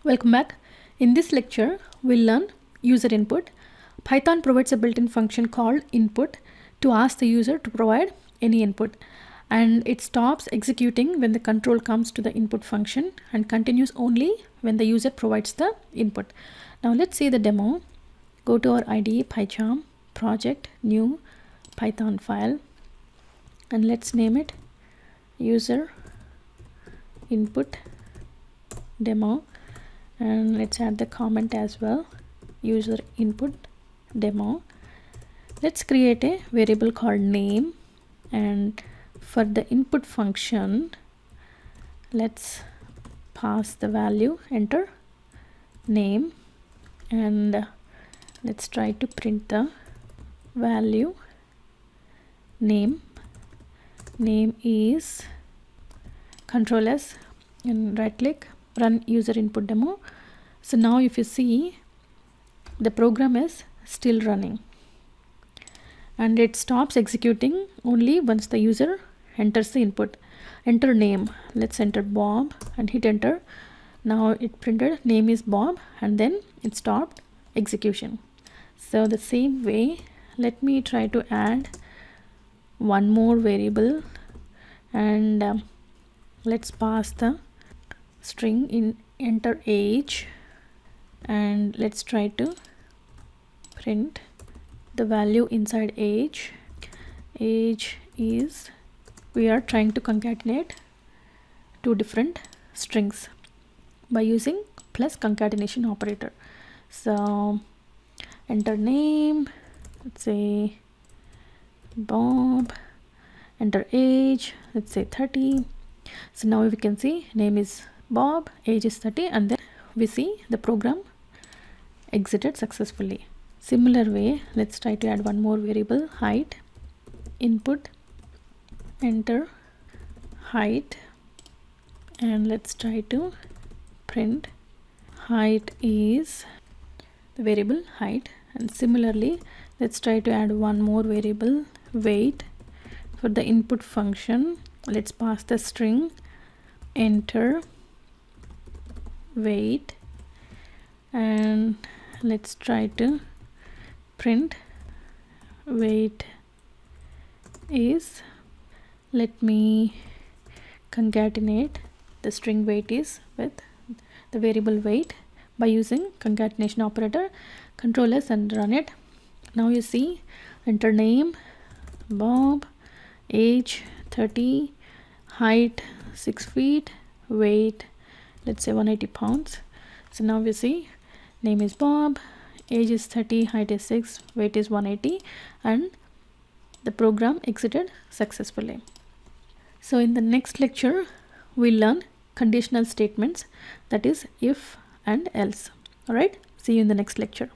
Welcome back. In this lecture, we'll learn user input. Python provides a built-in function called input to ask the user to provide any input, and it stops executing when the control comes to the input function and continues only when the user provides the input. Now let's see the demo. Go to our IDE PyCharm project, new Python file, and let's name it user input demo. And let's add the comment as well, user input demo. Let's create a variable called name, and for the input function let's pass the value, enter name, and let's try to print the value name. Name is Control S and right click, run user input demo. So now if you see, the program is still running and it stops executing only once the user enters the input. Enter name, let's enter Bob and hit enter. Now it printed name is Bob and then it stopped execution. So the same way, let me try to add one more variable, and let's pass the string in enter age, and let's try to print the value inside age. Age is, we are trying to concatenate two different strings by using plus concatenation operator. So enter name, let's say Bob, enter age, let's say 30. So now we can see name is Bob, age is 30, and then we see the program exited successfully. Similar way, let's try to add one more variable, height, input, enter height, and let's try to print height is the variable height. And similarly, let's try to add one more variable, weight. For the input function, let's pass the string enter weight, and let's try to print weight is, let me concatenate the string weight is with the variable weight by using concatenation operator. Control S and run it. Now you see, enter name Bob, age 30, height 6 feet, weight let's say 180 pounds. So now we see name is Bob, age is 30, height is 6, weight is 180, and the program exited successfully. So in the next lecture we'll learn conditional statements, that is if and else. All right, see you in the next lecture.